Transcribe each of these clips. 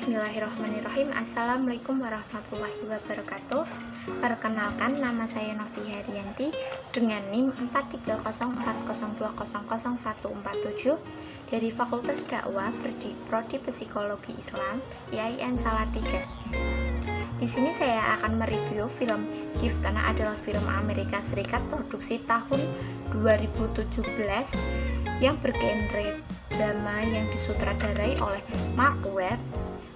Bismillahirrahmanirrahim. Assalamualaikum warahmatullahi wabarakatuh. Perkenalkan, nama saya Novi Haryanti dengan NIM 43040200147 dari Fakultas Dakwah Prodi Psikologi Islam IAIN Salatiga. Di sini saya akan mereview film Giftana, adalah film Amerika Serikat produksi tahun 2017 yang bergenre drama yang disutradarai oleh Mark Webb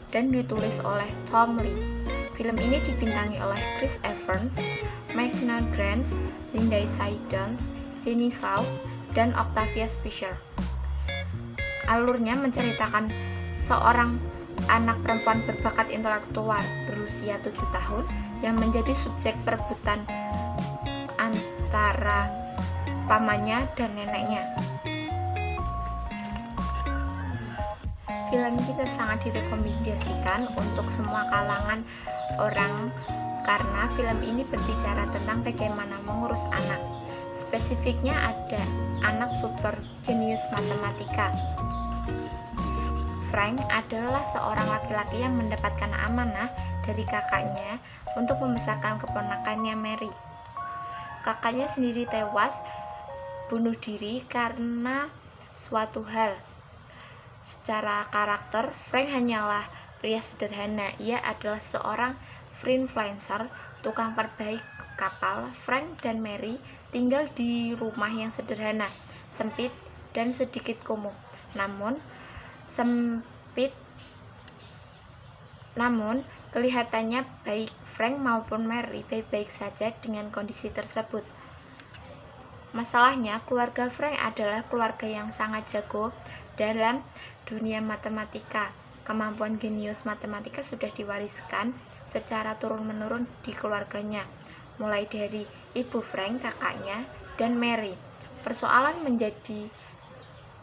dan ditulis oleh Tom Lee. Film ini dibintangi oleh Chris Evans, Magna Grant, Lindsay Sidons, Jenny Shaw, dan Octavia Spencer. Alurnya menceritakan seorang anak perempuan berbakat intelektual berusia 7 tahun yang menjadi subjek perebutan antara pamannya dan neneknya. Film kita sangat direkomendasikan untuk semua kalangan orang karena film ini berbicara tentang bagaimana mengurus anak. Spesifiknya ada anak super jenius matematika. Frank adalah seorang laki-laki yang mendapatkan amanah dari kakaknya untuk membesarkan keponakannya Mary. Kakaknya sendiri tewas bunuh diri karena suatu hal. Secara karakter, Frank hanyalah pria sederhana. Ia adalah seorang freelancer, tukang perbaik kapal. Frank dan Mary tinggal di rumah yang sederhana, sempit, dan sedikit kumuh. Namun kelihatannya baik Frank maupun Mary baik-baik saja dengan kondisi tersebut. Masalahnya, keluarga Frank adalah keluarga yang sangat jago dalam dunia matematika. Kemampuan jenius matematika sudah diwariskan secara turun-menurun di keluarganya, mulai dari ibu Frank, kakaknya, dan Mary. Persoalan menjadi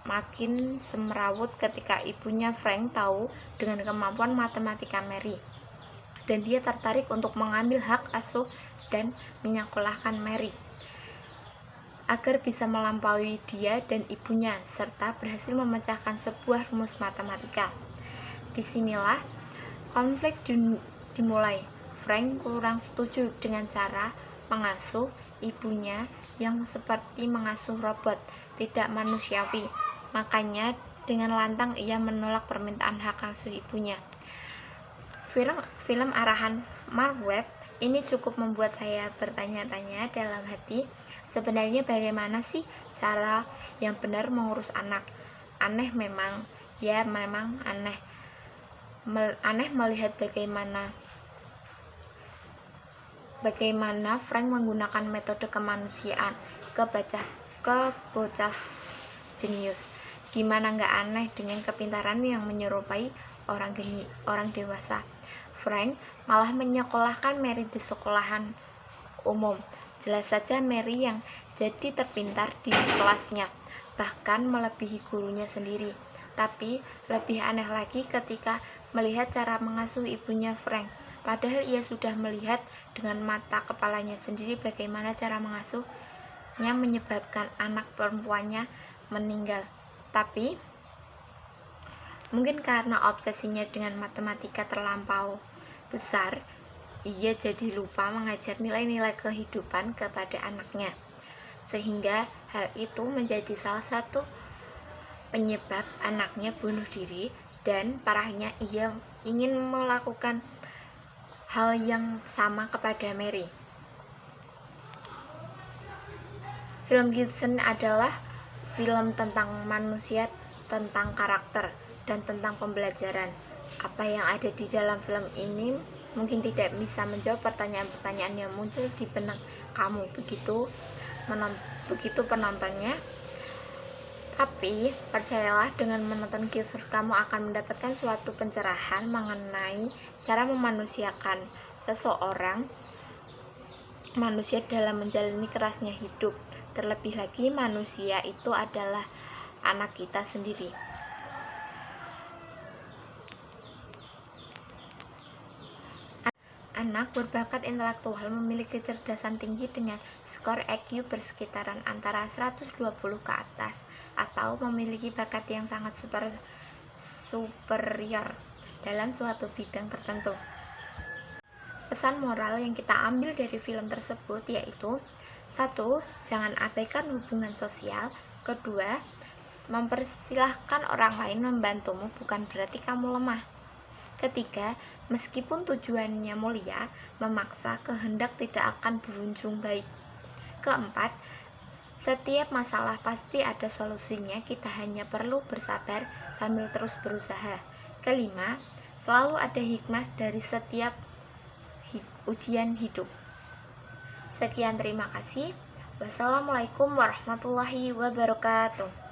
makin semrawut ketika ibunya Frank tahu dengan kemampuan matematika Mary, dan dia tertarik untuk mengambil hak asuh dan menyekolahkan Mary agar bisa melampaui dia dan ibunya, serta berhasil memecahkan sebuah rumus matematika. Disinilah konflik dimulai. Frank kurang setuju dengan cara mengasuh ibunya yang seperti mengasuh robot, tidak manusiawi. Makanya dengan lantang ia menolak permintaan hak asuh ibunya. Film arahan Mark Webb ini cukup membuat saya bertanya-tanya dalam hati, sebenarnya bagaimana sih cara yang benar mengurus anak? Aneh memang, ya memang aneh. Aneh melihat bagaimana Frank menggunakan metode kemanusiaan ke bocah jenius. Gimana nggak aneh dengan kepintaran yang menyerupai orang dewasa. Frank malah menyekolahkan Mary di sekolahan umum. Jelas saja Mary yang jadi terpintar di kelasnya, bahkan melebihi gurunya sendiri. Tapi lebih aneh lagi ketika melihat cara mengasuh ibunya Frank. Padahal ia sudah melihat dengan mata kepalanya sendiri bagaimana cara mengasuhnya menyebabkan anak perempuannya meninggal. Tapi mungkin karena obsesinya dengan matematika terlampau besar, ia jadi lupa mengajar nilai-nilai kehidupan kepada anaknya, sehingga hal itu menjadi salah satu penyebab anaknya bunuh diri, dan parahnya ia ingin melakukan hal yang sama kepada Mary. Film Giftana adalah film tentang manusia, tentang karakter, dan tentang pembelajaran. Apa yang ada di dalam film ini mungkin tidak bisa menjawab pertanyaan-pertanyaan yang muncul di benak kamu begitu penontonnya. Tapi percayalah, dengan menonton Giftana kamu akan mendapatkan suatu pencerahan mengenai cara memanusiakan seseorang manusia dalam menjalani kerasnya hidup. Terlebih lagi, manusia itu adalah anak kita sendiri. Anak berbakat intelektual memiliki kecerdasan tinggi dengan skor IQ bersekitaran antara 120 ke atas, atau memiliki bakat yang sangat superior dalam suatu bidang tertentu. Pesan moral yang kita ambil dari film tersebut yaitu: 1. Jangan abaikan hubungan sosial. 2. Mempersilahkan orang lain membantumu bukan berarti kamu lemah. 3. Meskipun tujuannya mulia, memaksa kehendak tidak akan berujung baik. 4. Setiap masalah pasti ada solusinya, kita hanya perlu bersabar sambil terus berusaha. 5. Selalu ada hikmah dari setiap ujian hidup. Sekian, terima kasih. Wassalamualaikum warahmatullahi wabarakatuh.